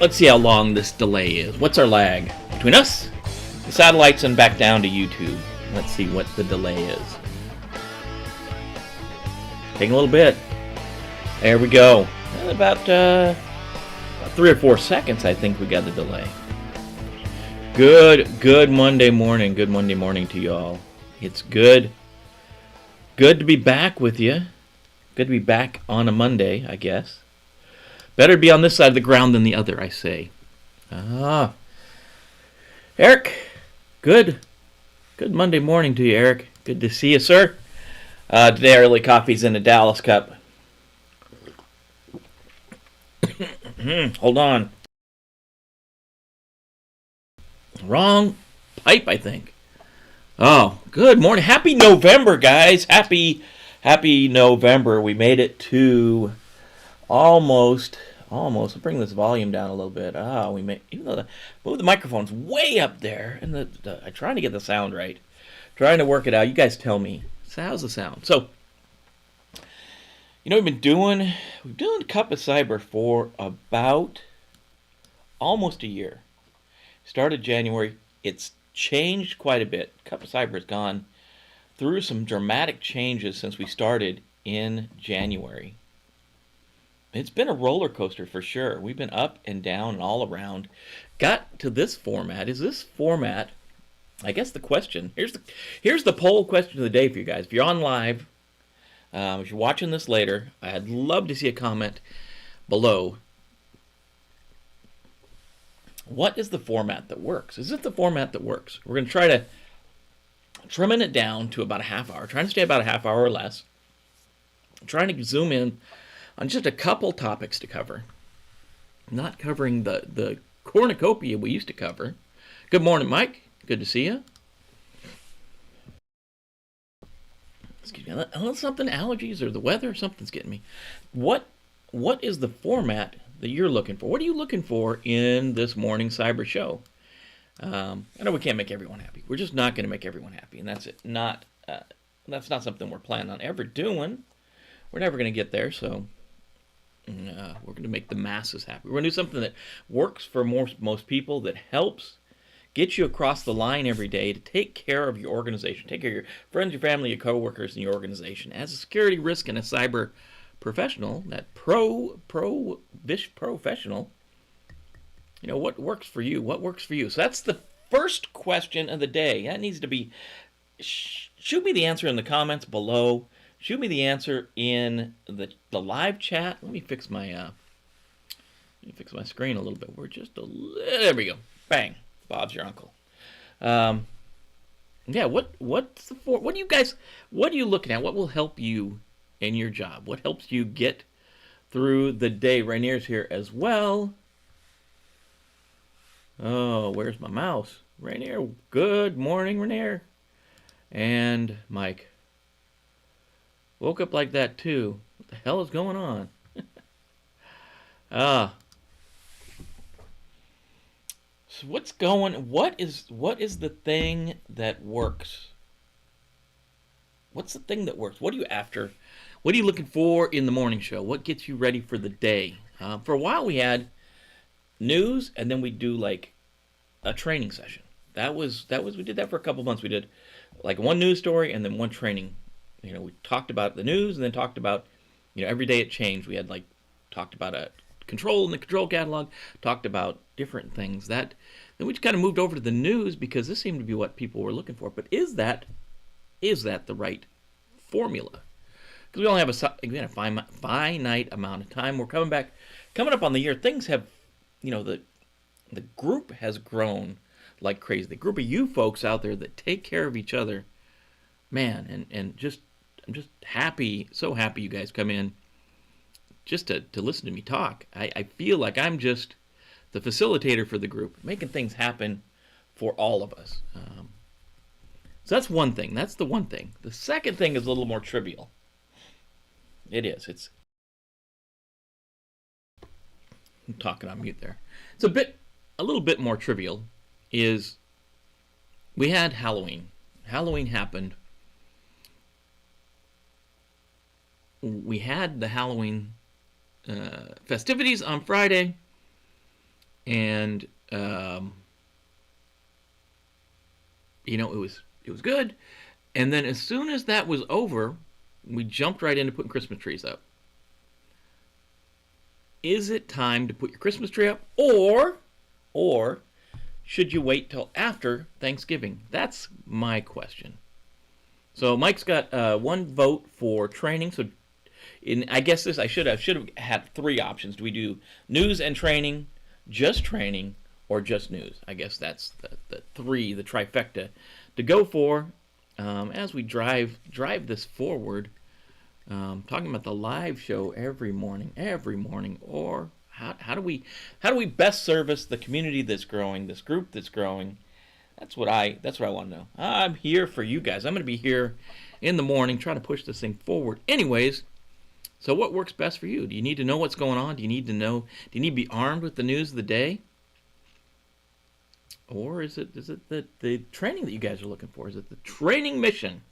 Let's see how long this delay is. What's our lag between us, the satellites, and back down to YouTube? Let's see what the delay is. Taking a little bit. There we go. About 3 or 4 seconds, I think we got the delay. Good Monday morning. Good Monday morning to y'all. It's good to be back with you. Good to be back on a Monday, I guess. Better be on this side of the ground than the other, I say. Eric, good Monday morning to you, Eric. Good to see you, sir. Today, early coffee's in a Dallas cup. Hold on. Wrong pipe, I think. Oh, good morning. Happy November, guys. Happy November. We made it to almost. I'll bring this volume down a little bit. Even though move the microphone's way up there, and I'm trying to get the sound right. Trying to work it out. You guys tell me. So how's the sound? So, we've been doing Cup of Cyber for about almost a year. Started January. It's changed quite a bit. Cup of Cyber has gone through some dramatic changes since we started in January. It's been a roller coaster for sure. We've been up and down and all around. Got to this format. Is this format, I guess the question, here's the poll question of the day for you guys. If you're on live, if you're watching this later, I'd love to see a comment below. What is the format that works? Is it the format that works? We're going to try to trimming it down to about a half hour. Trying to stay about a half hour or less. Trying to zoom in on just a couple topics to cover. Not covering the cornucopia we used to cover. Good morning, Mike. Good to see you. Excuse me. Unless something, allergies or the weather or something's getting me. What is the format that you're looking for? What are you looking for in this morning cyber show? I know we can't make everyone happy. We're just not going to make everyone happy, and that's it. That's not something we're planning on ever doing. We're never going to get there, so we're going to make the masses happy. We're going to do something that works for most people, that helps get you across the line every day to take care of your organization, take care of your friends, your family, your coworkers, and your organization. As a security risk and a cyber professional, that professional, what works for you? What works for you? So that's the first question of the day. That needs to be, shoot me the answer in the comments below. Shoot me the answer in the live chat. Let me fix my screen a little bit. There we go. Bang. Bob's your uncle. Yeah, what are you looking at? What will help you in your job? What helps you get through the day? Rainier's here as well. Oh, where's my mouse? Rainier, good morning, Rainier. And Mike. Woke up like that too. What the hell is going on? So what is the thing that works? What's the thing that works? What are you after? What are you looking for in the morning show? What gets you ready for the day? For a while we had news, and then we'd do like a training session. We did that for a couple months. We did like one news story and then one training. We talked about the news and then talked about, every day it changed. We had talked about a control in the control catalog, talked about different things. Then we just kind of moved over to the news because this seemed to be what people were looking for. But is that the right formula? Because we only have a finite amount of time. We're coming up on the year. Things have, the group has grown like crazy. The group of you folks out there that take care of each other, man, and I'm just happy, so happy you guys come in just to listen to me talk. I feel like I'm just the facilitator for the group, making things happen for all of us. So that's one thing. That's the one thing. The second thing is a little more trivial. It is. I'm talking on mute there. It's a little bit more trivial. Is we had Halloween. Halloween happened. We had the Halloween festivities on Friday. and it was good. And then as soon as that was over, we jumped right into putting Christmas trees up. Is it time to put your Christmas tree up, or should you wait till after Thanksgiving? That's my question. So Mike's got one vote for training. So I guess I should have had three options. Do we do news and training, just training, or just news? I guess that's the trifecta to go for as we drive this forward. Talking about the live show every morning, or how do we best service the community that's growing, this group that's growing? That's what I want to know. I'm here for you guys. I'm going to be here in the morning trying to push this thing forward. Anyways, so what works best for you? Do you need to know what's going on? Do you need to be armed with the news of the day? Or is it the training that you guys are looking for? Is it the training mission?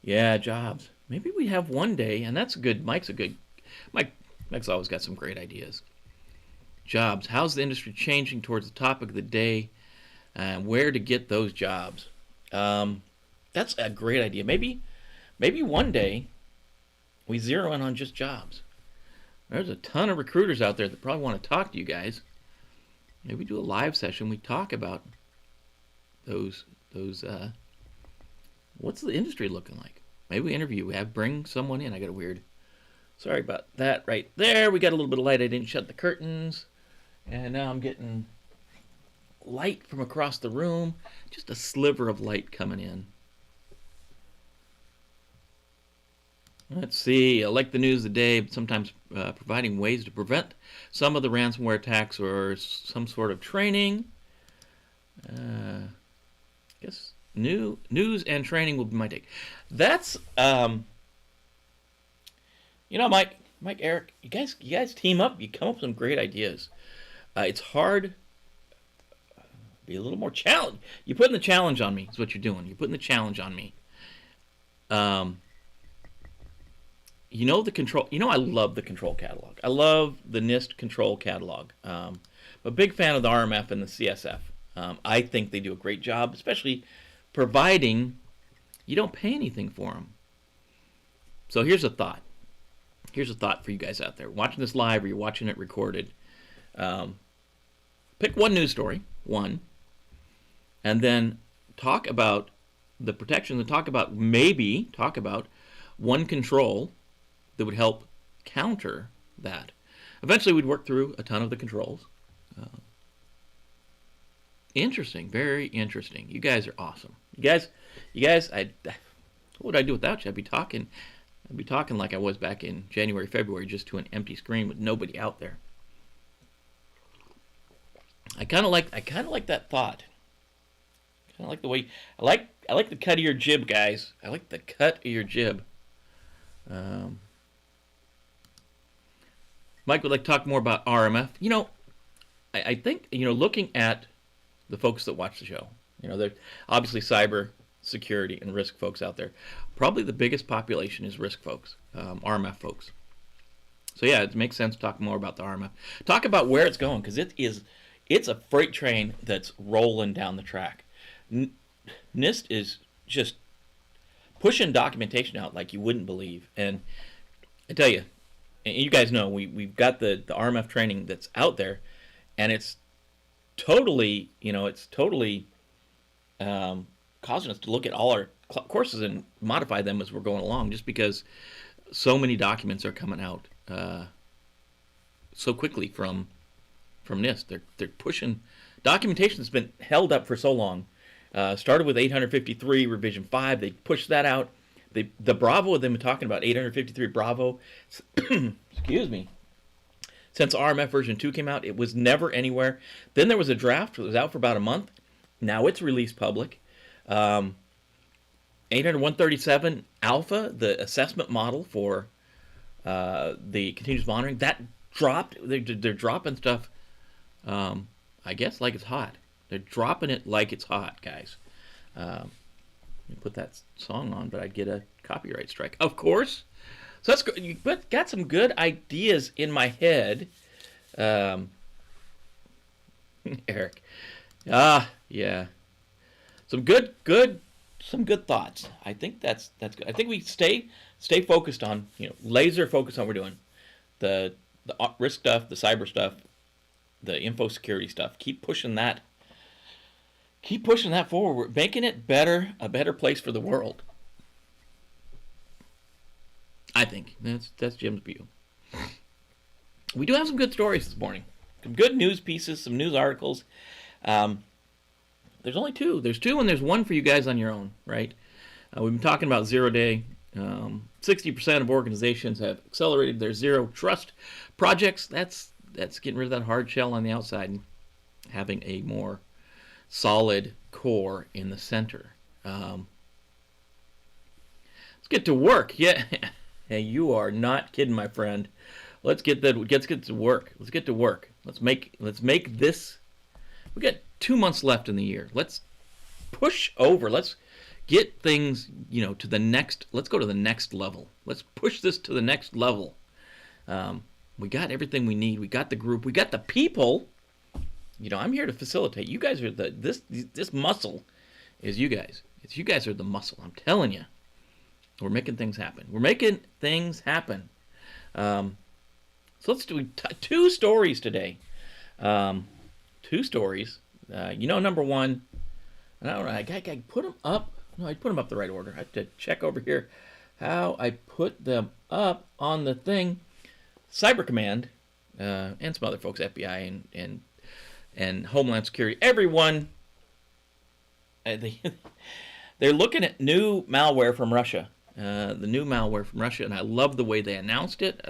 Yeah, jobs. Maybe we have one day, and that's good. Mike's always got some great ideas. Jobs. How's the industry changing towards the topic of the day? Where to get those jobs? That's a great idea. Maybe one day we zero in on just jobs. There's a ton of recruiters out there that probably want to talk to you guys. Maybe do a live session. We talk about those. What's the industry looking like? Maybe we interview. Bring someone in. I got a weird. Sorry about that. Right there, we got a little bit of light. I didn't shut the curtains, and now I'm getting light from across the room. Just a sliver of light coming in. Let's see. I like the news of the day, but sometimes providing ways to prevent some of the ransomware attacks or some sort of training. I guess news and training will be my take. That's Mike, Eric, you guys team up. You come up with some great ideas. It's hard. Be a little more challenge. You're putting the challenge on me. Is what you're doing. You're putting the challenge on me. The control. I love the control catalog. I love the NIST control catalog. I'm a big fan of the RMF and the CSF. I think they do a great job, especially providing you don't pay anything for them. So here's a thought. Here's a thought for you guys out there watching this live or you're watching it recorded. Pick one news story, and then talk about the protection, and talk about one control that would help counter that. Eventually, we'd work through a ton of the controls. Interesting, very interesting. You guys are awesome. You guys, what would I do without you? I'd be talking like I was back in January, February, just to an empty screen with nobody out there. I kind of like that thought. Kind of like the way I like the cut of your jib, guys. I like the cut of your jib. Mike would like to talk more about RMF. I think looking at the folks that watch the show, they're obviously cyber security and risk folks out there. Probably the biggest population is risk folks, RMF folks. So yeah, it makes sense to talk more about the RMF. Talk about where it's going, because it's a freight train that's rolling down the track. NIST is just pushing documentation out like you wouldn't believe. And I tell you, and you guys know, we've got the RMF training that's out there, and it's totally, causing us to look at all our courses and modify them as we're going along, just because so many documents are coming out so quickly from NIST. They're pushing documentation that's been held up for so long. Started with 853 revision 5. They pushed that out. The Bravo, they've been talking about 853 Bravo. Excuse me. Since RMF version 2 came out, it was never anywhere. Then there was a draft that was out for about a month. Now it's released public. 80137 Alpha, the assessment model for the continuous monitoring, that dropped. They're dropping stuff, I guess, like it's hot. They're dropping it like it's hot, guys. Let me put that song on, but I'd get a copyright strike. Of course, So that's good. You got some good ideas in my head, um, Eric. Yeah. Some good thoughts. I think that's good. I think we stay focused on, laser focused on what we're doing. The risk stuff, the cyber stuff, the info security stuff. Keep pushing that. Keep pushing that forward. We're making it better, a better place for the world. I think that's Jim's view. We do have some good stories this morning. Some good news pieces, some news articles. There's only two. There's two, and there's one for you guys on your own, right? We've been talking about zero day. 60% of organizations have accelerated their zero trust projects. That's getting rid of that hard shell on the outside and having a more solid core in the center. Let's get to work. Yeah, hey, you are not kidding, my friend. Let's get to work. Let's get to work. Let's make this. We got 2 months left in the year. Let's push over. Let's get things, to the next. Let's go to the next level. Let's push this to the next level. We got everything we need. We got the group. We got the people. I'm here to facilitate. You guys are this muscle is you guys. It's you guys are the muscle. I'm telling you. We're making things happen. So let's do two stories today. Two stories. Number one, I don't know. I put them up. No, I put them up the right order. I have to check over here how I put them up on the thing. Cyber Command and some other folks, FBI and Homeland Security, everyone. They're looking at new malware from Russia. The new malware from Russia, and I love the way they announced it.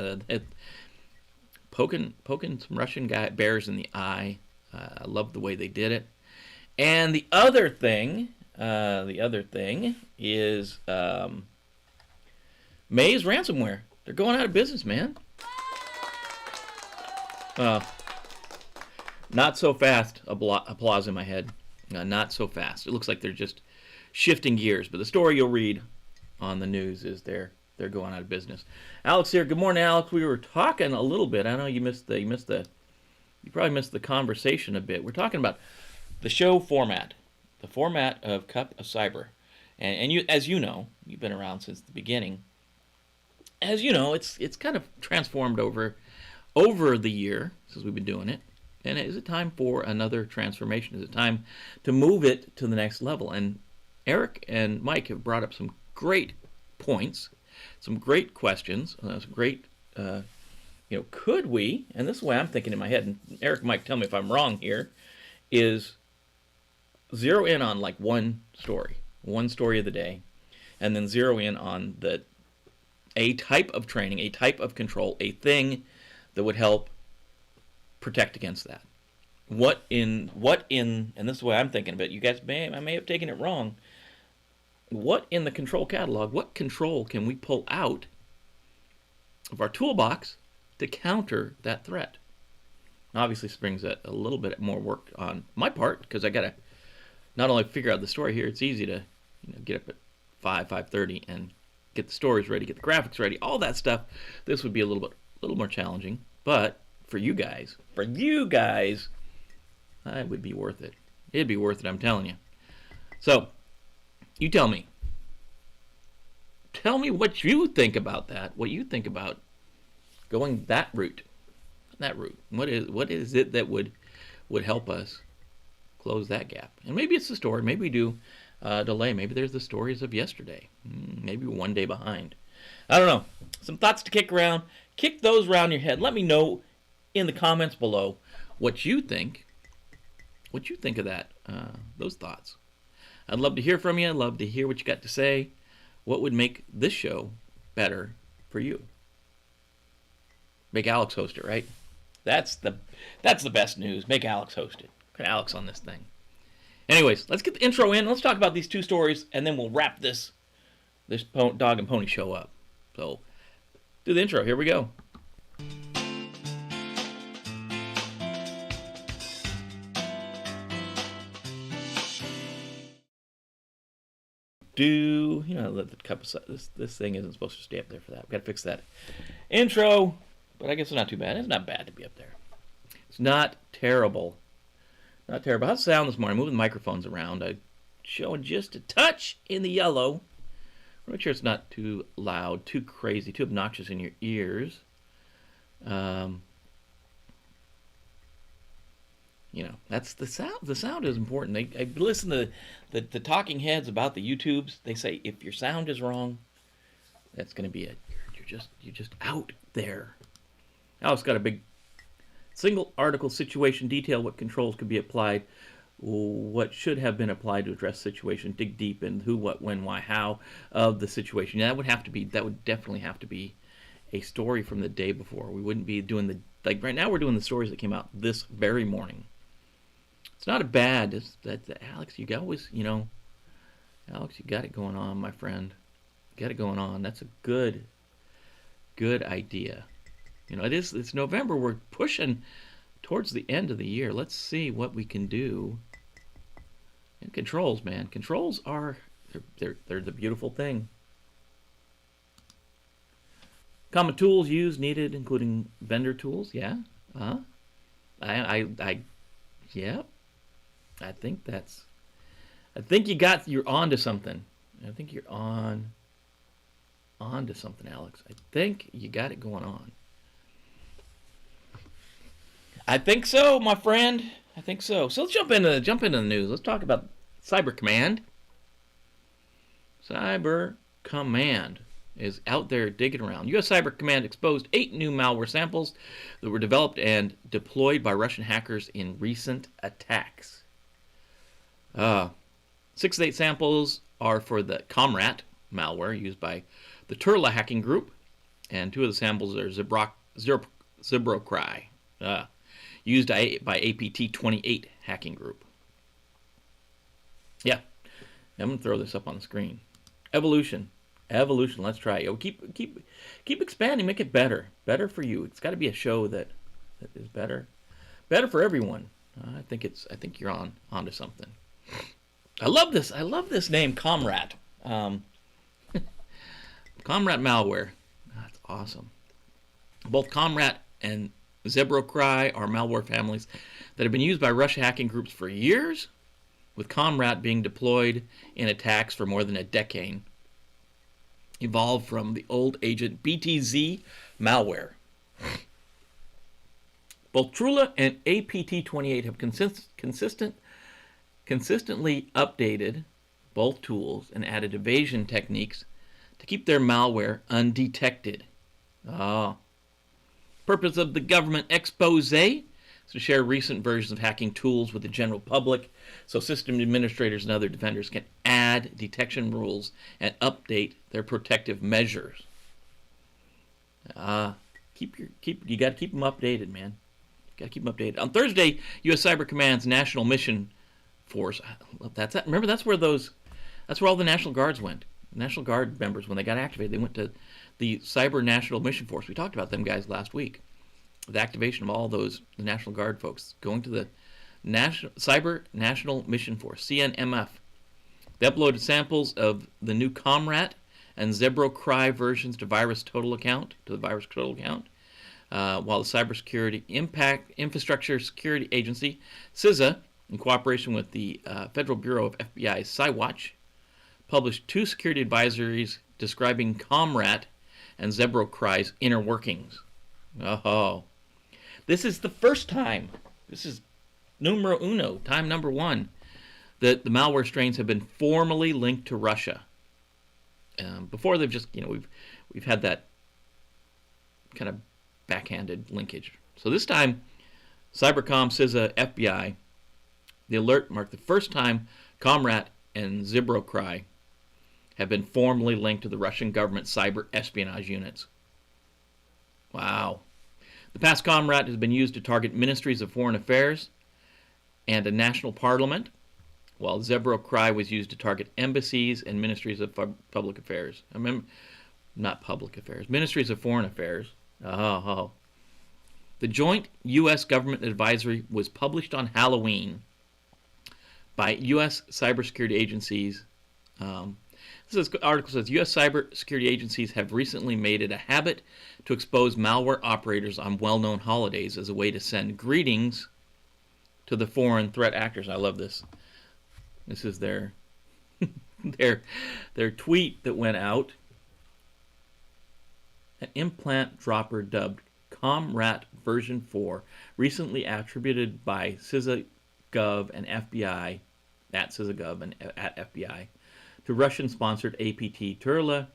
Poking some Russian bears in the eye. I love the way they did it. And the other thing is Maze Ransomware. They're going out of business, man. Not so fast. Applause in my head. Not so fast. It looks like they're just shifting gears. But the story you'll read on the news is they're going out of business. Alex here. Good morning, Alex. We were talking a little bit. I know you probably missed the conversation a bit. We're talking about the show format, the format of Cup of Cyber, and you, as you know, you've been around since the beginning. As you know, it's kind of transformed over the year since we've been doing it. And is it time for another transformation? Is it time to move it to the next level? And Eric and Mike have brought up some great points, some great questions, some great, could we, and this is the way I'm thinking in my head, and Eric might tell me if I'm wrong here, is zero in on like one story of the day, and then zero in on a type of training, a type of control, a thing that would help protect against that. What in, and this is the way I'm thinking of it, you guys I may have taken it wrong. What in the control catalog, what control can we pull out of our toolbox to counter that threat? Obviously, this brings a little bit more work on my part, because I got to not only figure out the story here, it's easy to get up at 5:30 and get the stories ready, get the graphics ready, all that stuff. This would be a little more challenging, but for you guys, it would be worth it. It'd be worth it, I'm telling you. So, you tell me. Tell me what you think about that. What you think about going that route. What is it that would help us close that gap? And maybe it's the story. Maybe we do delay. Maybe there's the stories of yesterday. Maybe one day behind. I don't know. Some thoughts to kick around. Kick those around your head. Let me know in the comments below what you think. What you think of that? Those thoughts. I'd love to hear from you. I'd love to hear what you got to say. What would make this show better for you? Make Alex host it, right? That's the best news. Make Alex host it. Put Alex on this thing. Anyways, let's get the intro in. Let's talk about these two stories, and then we'll wrap this dog and pony show up. So, do the intro. Here we go. You know, the cup of this thing isn't supposed to stay up there for that. We've got to fix that intro, but I guess it's not too bad. It's not bad to be up there. It's not terrible. Not terrible. How's the sound this morning? Moving the microphones around. I'm showing just a touch in the yellow. Make sure it's not too loud, too crazy, too obnoxious in your ears. You know, that's the sound. The sound is important. I listen to the talking heads about the YouTubes. They say if your sound is wrong, that's going to be it. You're just out there. Alex got a big single article situation detail what controls could be applied, what should have been applied to address the situation, dig deep in who, what, when, why, how of the situation. Yeah, that would definitely have to be a story from the day before. We wouldn't be doing like right now we're doing the stories that came out this very morning. It's not a bad, Alex, you always, Alex, you got it going on, my friend. You got it going on. That's a good idea. It's November. We're pushing towards the end of the year. Let's see what we can do. And controls, man. Controls they're the beautiful thing. Common tools used, needed, including vendor tools. Yeah. Yeah. I think you're on to something. I think you're on to something, Alex. I think you got it going on. I think so, my friend. I think so. So let's jump into the news. Let's talk about Cyber Command. Cyber Command is out there digging around. U.S. Cyber Command exposed 8 new malware samples that were developed and deployed by Russian hackers in recent attacks. 6 of 8 samples are for the Comrat malware used by the Turla hacking group, and 2 of the samples are Cyber-Recon, used by APT28 hacking group. Yeah, I'm gonna throw this up on the screen. Evolution. Let's try it. Keep expanding. Make it better for you. It's got to be a show that is better for everyone. I think you're onto something. I love this name, Comrat. Comrat malware. That's awesome. Both Comrat and Cyber-Recon are malware families that have been used by Russian hacking groups for years, with Comrat being deployed in attacks for more than a decade. Evolved from the old agent BTZ malware. Both Trula and APT28 have consistently updated both tools and added evasion techniques to keep their malware undetected. Purpose of the government expose is to share recent versions of hacking tools with the general public so system administrators and other defenders can add detection rules and update their protective measures. You got to keep them updated, man. Got to keep them updated. On Thursday, U.S. Cyber Command's National Mission Force. Remember, that's where all the National Guards went. National Guard members, when they got activated, they went to the Cyber National Mission Force. We talked about them guys last week. The activation of all the National Guard folks going to the Cyber National Mission Force, CNMF. They uploaded samples of the new Comrat and Cyber-Recon versions to the Virus Total account, while the Cybersecurity Infrastructure Security Agency, CISA, in cooperation with the Federal Bureau of FBI Cywatch, published 2 security advisories describing Comrat and Cyber-Recon's inner workings. This is the first time. This is numero uno, time number 1, that the malware strains have been formally linked to Russia. Before they've just, we've had that kind of backhanded linkage. So this time, Cybercom, CISA, FBI, the alert marked the first time Comrat and Cyber-Recon have been formally linked to the Russian government cyber espionage units. Wow. The past Comrat has been used to target ministries of foreign affairs and a national parliament, while Cyber-Recon was used to target embassies and ministries of public affairs. Not public affairs, ministries of foreign affairs. The joint U.S. government advisory was published on Halloween by U.S. cybersecurity agencies This article says U.S. cybersecurity agencies have recently made it a habit to expose malware operators on well-known holidays as a way to send greetings to the foreign threat actors. I love this. This is their their tweet that went out. An implant dropper dubbed ComRat version 4, recently attributed by CISA-Gov and FBI, at CISA-Gov and at FBI, to Russian-sponsored APT Turla.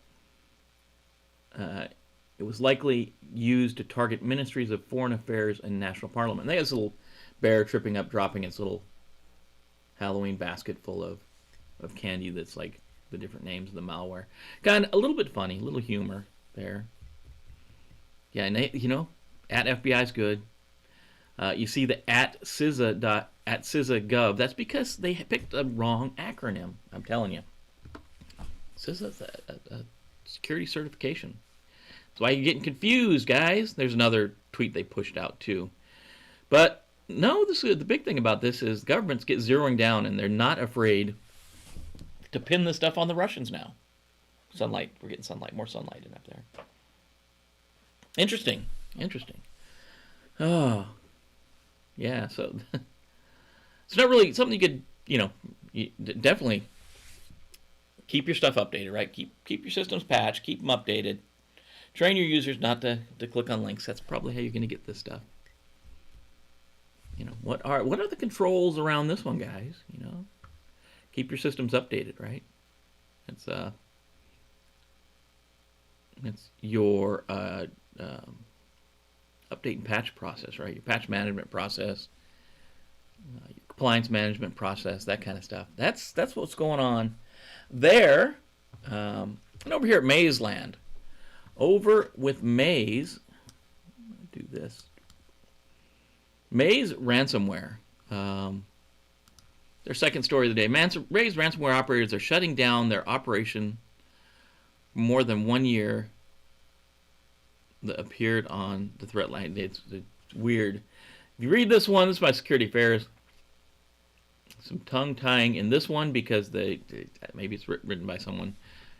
It was likely used to target ministries of foreign affairs and national parliament. They have this little bear tripping up, dropping its little Halloween basket full of candy that's like the different names of the malware. Kind of a little bit funny, a little humor there. Yeah, and at FBI is good. You see the at CISA.gov. That's because they picked a wrong acronym. I'm telling you. CISA is a security certification. That's why you're getting confused, guys. There's another tweet they pushed out too. But no, the big thing about this is governments get zeroing down, and they're not afraid to pin this stuff on the Russians now. Sunlight, we're getting sunlight, more sunlight in up there. Interesting. Oh, yeah. So it's not really something you could, you definitely keep your stuff updated, right? Keep your systems patched, keep them updated. Train your users not to click on links. That's probably how you're going to get this stuff. What are the controls around this one, guys? Keep your systems updated, right? It's your update and patch process, right? Your patch management process, your compliance management process, that kind of stuff. That's what's going on there. And over here at Mazeland, over with Maze, do this. Maze Ransomware. Their second story of the day. Maze ransomware operators are shutting down their operation for more than 1 year. That appeared on the threat line. It's weird. If you read this one, this is my security affairs. Some tongue tying in this one because maybe it's written by someone.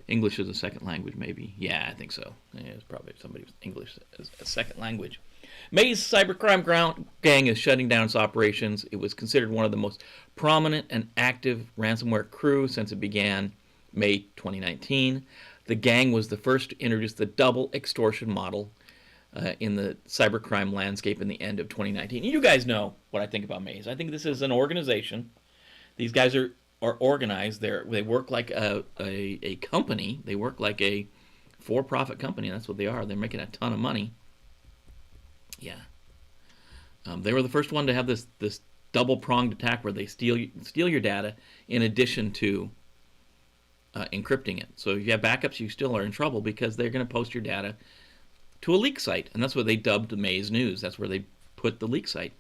English is a second language, maybe. Yeah, I think so. Yeah, it's probably somebody with English as a second language. Maze cybercrime gang is shutting down its operations. It was considered one of the most prominent and active ransomware crew since it began May 2019. The gang was the first to introduce the double extortion model in the cybercrime landscape in the end of 2019. You guys know what I think about Maze. I think this is an organization. These guys are organized. They work like a company. They work like a for-profit company. That's what they are. They're making a ton of money. Yeah. They were the first one to have this double-pronged attack where they steal your data in addition to encrypting it. So if you have backups, you still are in trouble because they're going to post your data to a leak site. And that's what they dubbed the Maze News. That's where they put the leak site.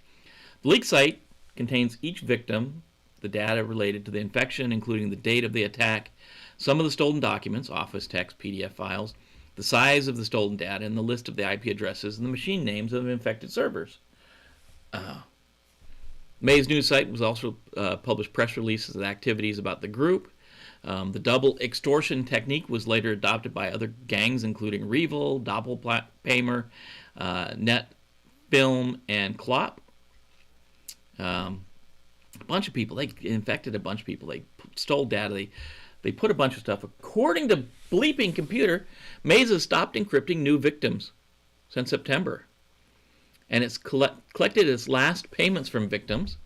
The leak site contains each victim, the data related to the infection, including the date of the attack, some of the stolen documents, office text, PDF files, the size of the stolen data, and the list of the IP addresses and the machine names of infected servers. Maze News site was also published press releases and activities about the group. The double extortion technique was later adopted by other gangs, including Revil, Doppelpaymer, Netfilm, and Clop. A bunch of people. They infected a bunch of people. They stole data. They put a bunch of stuff. According to Bleeping Computer, Maze has stopped encrypting new victims since September. And it's collected its last payments from victims.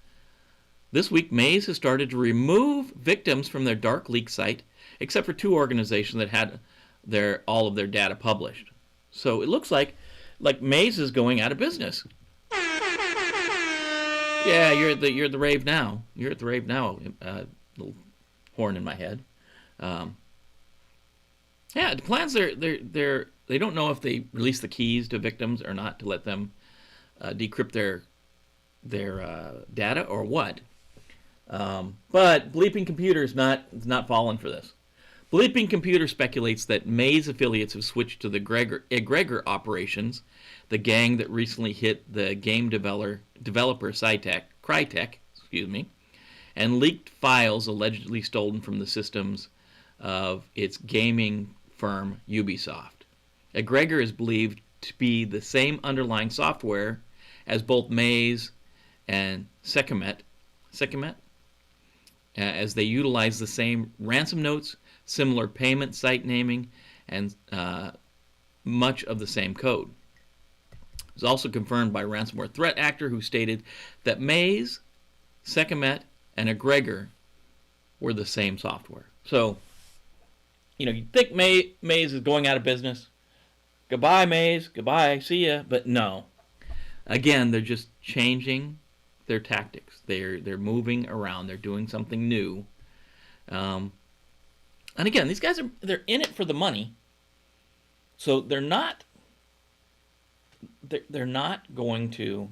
This week, Maze has started to remove victims from their dark leak site, except for two organizations that had all of their data published. So it looks like Maze is going out of business. Yeah, you're at the rave now. You're at the rave now. Little horn in my head. Yeah, the plans they don't know if they release the keys to victims or not to let them decrypt their data or what. But Bleeping Computer is not falling for this. Bleeping Computer speculates that Maze affiliates have switched to the Egregor operations, the gang that recently hit the game developer Crytek, and leaked files allegedly stolen from the systems of its gaming firm Ubisoft. Egregor is believed to be the same underlying software as both Maze and Sekhmet, as they utilize the same ransom notes, similar payment site naming, and much of the same code. It was also confirmed by ransomware threat actor who stated that Maze, Sekhmet, and Egregor were the same software. So, you think Maze is going out of business. Goodbye, Maze. Goodbye. See ya. But no. Again, they're just changing their tactics. They're moving around. They're doing something new. And again, these guys they're in it for the money. So they're not going to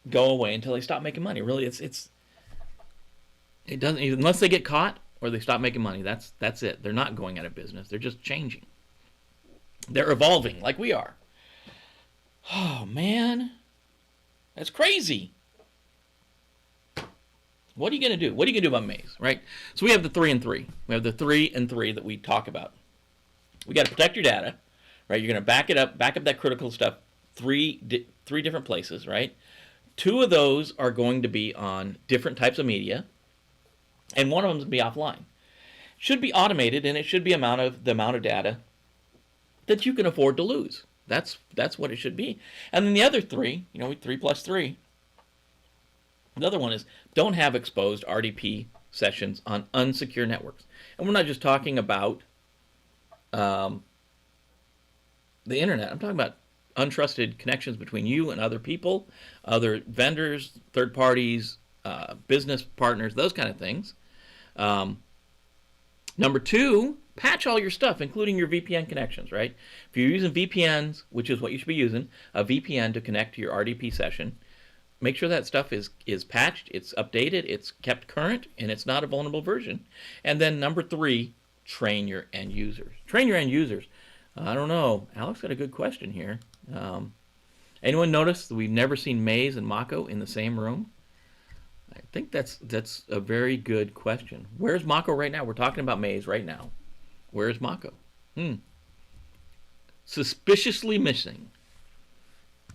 go away until they stop making money. Really, it doesn't, unless they get caught or they stop making money. That's it. They're not going out of business. They're just changing. They're evolving like we are. Oh man, that's crazy. What are you going to do? What are you going to do about Maze, right? So we have the 3 and 3. We have the 3 and 3 that we talk about. We got to protect your data, right? You're going to back up that critical stuff three different places, right? 2 of those are going to be on different types of media, and one of them is going to be offline. Should be automated, and it should be the amount of data that you can afford to lose. That's what it should be. And then the other 3, 3 plus 3. The other one is don't have exposed RDP sessions on unsecure networks. And we're not just talking about the internet. I'm talking about untrusted connections between you and other people, other vendors, third parties, business partners, those kind of things. Number 2, patch all your stuff, including your VPN connections, right? If you're using VPNs, which is what you should be using, a VPN to connect to your RDP session, make sure that stuff is patched, it's updated, it's kept current, and it's not a vulnerable version. And then number 3, train your end users. Train your end users. I don't know. Alex got a good question here. Anyone notice that we've never seen Maze and Mako in the same room? I think that's a very good question. Where's Mako right now? We're talking about Maze right now. Where's Mako? Suspiciously missing.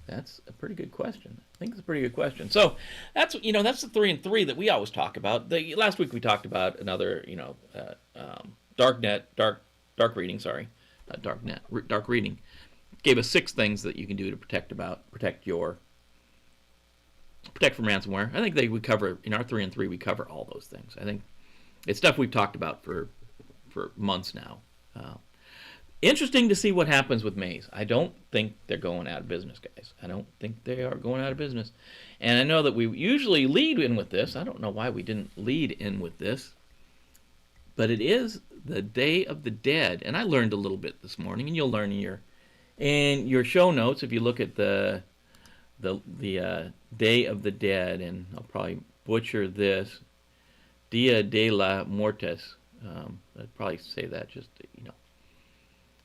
That's a pretty good question. I think it's a pretty good question. So that's the 3 and 3 that we always talk about. Last week we talked about another dark reading. Dark reading gave us 6 things that you can do to protect from ransomware. I think we cover in our 3 and 3 we cover all those things. I think it's stuff we've talked about for months now. Interesting to see what happens with Maze. I don't think they're going out of business, guys. I don't think they are going out of business. And I know that we usually lead in with this. I don't know why we didn't lead in with this. But it is the Day of the Dead. And I learned a little bit this morning, and you'll learn in your show notes if you look at the Day of the Dead, and I'll probably butcher this, Dia de la Muertes. I'd probably say that just,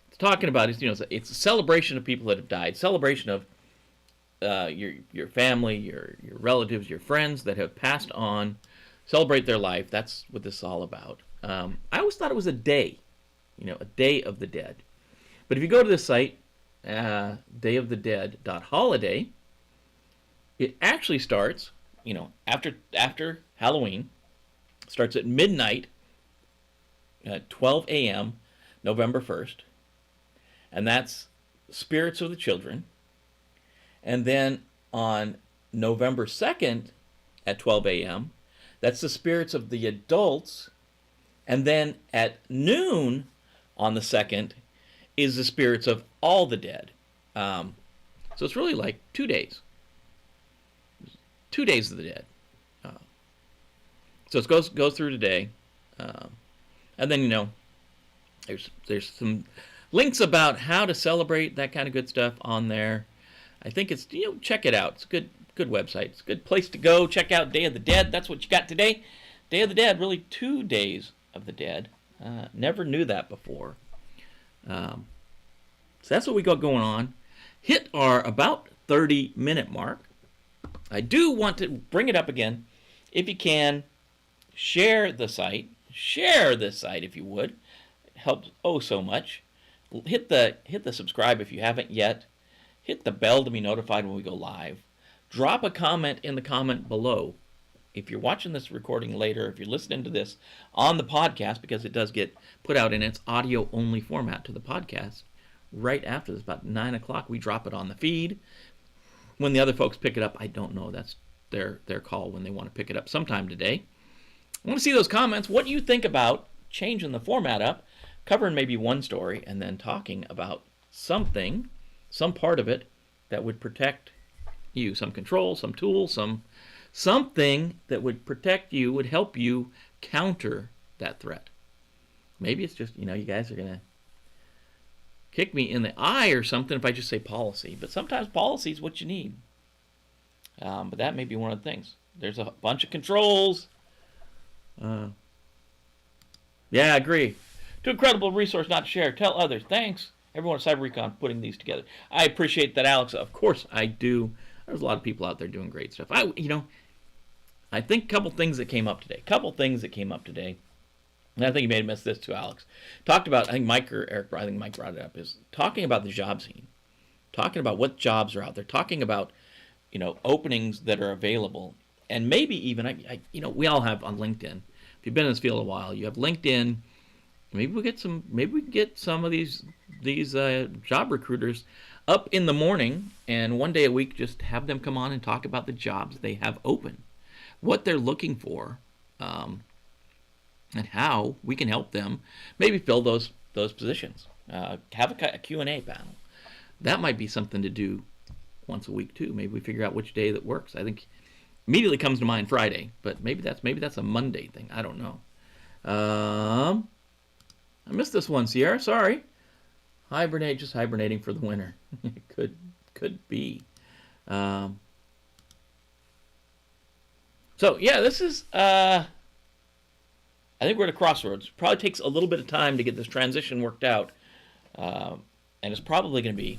It's talking about, it's a celebration of people that have died, celebration of your family, your relatives, your friends that have passed on, celebrate their life. That's what this is all about. I always thought it was a day, a Day of the Dead. But if you go to this site, dayofthedead.holiday, it actually starts, after Halloween, starts at midnight, at 12 a.m., November 1st. And that's Spirits of the Children. And then on November 2nd at 12 a.m., that's the Spirits of the Adults. And then at noon on the 2nd is the Spirits of all the Dead. So it's really like 2 days. 2 days of the Dead. So it goes through today. And then, there's some links about how to celebrate, that kind of good stuff on there. I think it's, check it out. It's a good website. It's a good place to go. Check out Day of the Dead. That's what you got today. Day of the Dead, really 2 days of the Dead. Never knew that before. So that's what we got going on. Hit our about 30-minute mark. I do want to bring it up again. If you can, share the site. Share this site if you would. It helps oh so much. Hit the subscribe if you haven't yet. Hit the bell to be notified when we go live. Drop a comment in the comment below. If you're watching this recording later, if you're listening to this on the podcast, because it does get put out in its audio-only format to the podcast, right after this, about 9 o'clock, we drop it on the feed. When the other folks pick it up, I don't know. That's their call when they want to pick it up sometime today. I want to see those comments. What do you think about changing the format up, covering maybe one story, and then talking about something, some part of it that would protect you, some control, some tool, something that would protect you, would help you counter that threat. Maybe it's just, you guys are going to kick me in the eye or something if I just say policy. But sometimes policy is what you need. But that may be one of the things. There's a bunch of controls. Yeah, I agree. Too incredible resource not to share. Tell others. Thanks, everyone at Cyber-Recon, putting these together. I appreciate that, Alex. Of course I do. There's a lot of people out there doing great stuff. I think a couple things that came up today. And I think you may have missed this too, Alex. Talked about, I think Mike or Eric, I think Mike brought it up, is talking about the job scene. Talking about what jobs are out there. Talking about, openings that are available. And maybe even, we all have on LinkedIn. If you've been in this field a while, you have LinkedIn. Maybe we can get some of these job recruiters up in the morning, and one day a week just have them come on and talk about the jobs they have open, what they're looking for, and how we can help them maybe fill those positions. Have a Q&A panel. That might be something to do once a week too. Maybe we figure out which day that works. I think immediately comes to mind Friday, but maybe that's a Monday thing. I don't know. I missed this one, Sierra. Sorry. Just hibernating for the winter. It could be. So yeah, this is. I think we're at a crossroads. Probably takes a little bit of time to get this transition worked out, and it's probably going to be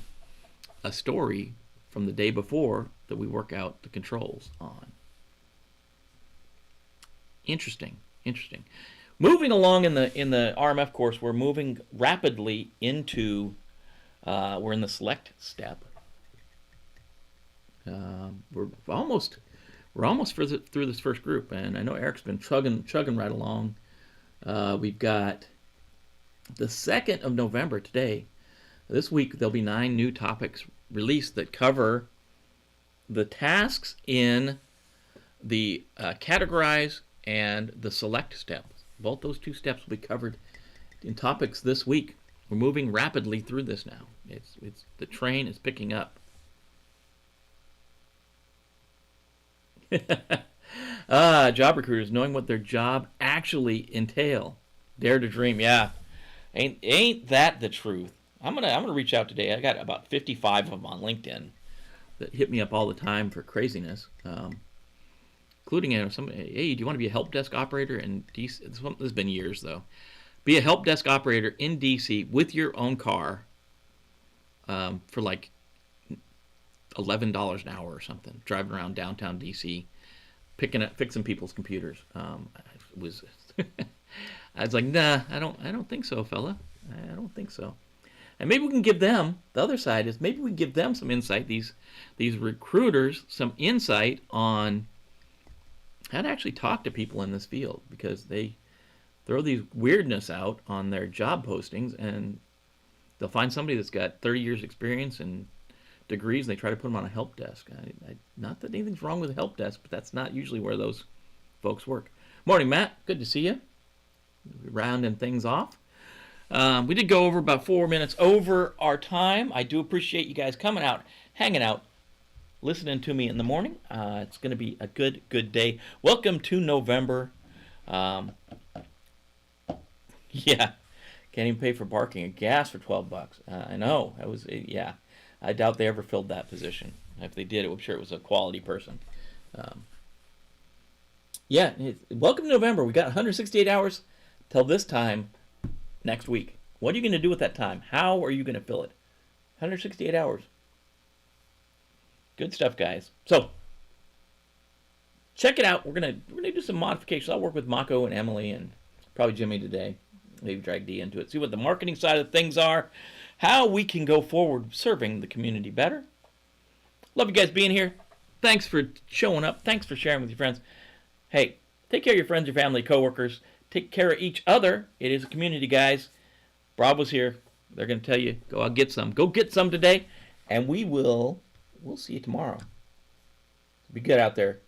a story from the day before that we work out the controls on. Interesting. Moving along in the RMF course, we're moving rapidly into, we're in the select step. We're almost through this first group, and I know Eric's been chugging right along. We've got the 2nd of November today. This week there'll be 9 new topics released that cover the tasks in the categorize and the select step. Both those 2 steps will be covered in topics this week. We're moving rapidly through this now. It's the train is picking up. Job recruiters knowing what their job actually entail. Dare to dream. Yeah, ain't that the truth? I'm gonna reach out today. I got about 55 of them on LinkedIn that hit me up all the time for craziness. Including somebody, hey, do you want to be a help desk operator in DC? This has been years though. Be a help desk operator in DC with your own car for like $11 an hour or something. Driving around downtown DC, fixing people's computers. I was like, nah, I don't think so, fella. I don't think so. And maybe we can give them, the other side is maybe we can give them some insight. These recruiters some insight on how to actually talk to people in this field, because they throw these weirdness out on their job postings, and they'll find somebody that's got 30 years experience and degrees, and they try to put them on a help desk. Not that anything's wrong with a help desk, but that's not usually where those folks work. Morning, Matt. Good to see you. Rounding things off. We did go over about 4 minutes over our time. I do appreciate you guys coming out, hanging out, listening to me in the morning. It's going to be a good day. Welcome to November. Yeah, can't even pay for parking and gas for $12. I know. Yeah. I doubt they ever filled that position. If they did, I'm sure it was a quality person. Yeah, welcome to November. We got 168 hours till this time next week. What are you going to do with that time? How are you going to fill it? 168 hours. Good stuff, guys. So check it out. We're gonna do some modifications. I'll work with Mako and Emily and Probably Jimmy today. Maybe drag D into it. See what the marketing side of things are. How we can go forward serving the community better. Love you guys being here. Thanks for showing up. Thanks for sharing with your friends. Hey, take care of your friends, your family, coworkers. Take care of each other. It is a community, guys. Bravo's here. They're going to tell you, go out get some. Go get some today. And we'll see you tomorrow. Be good out there.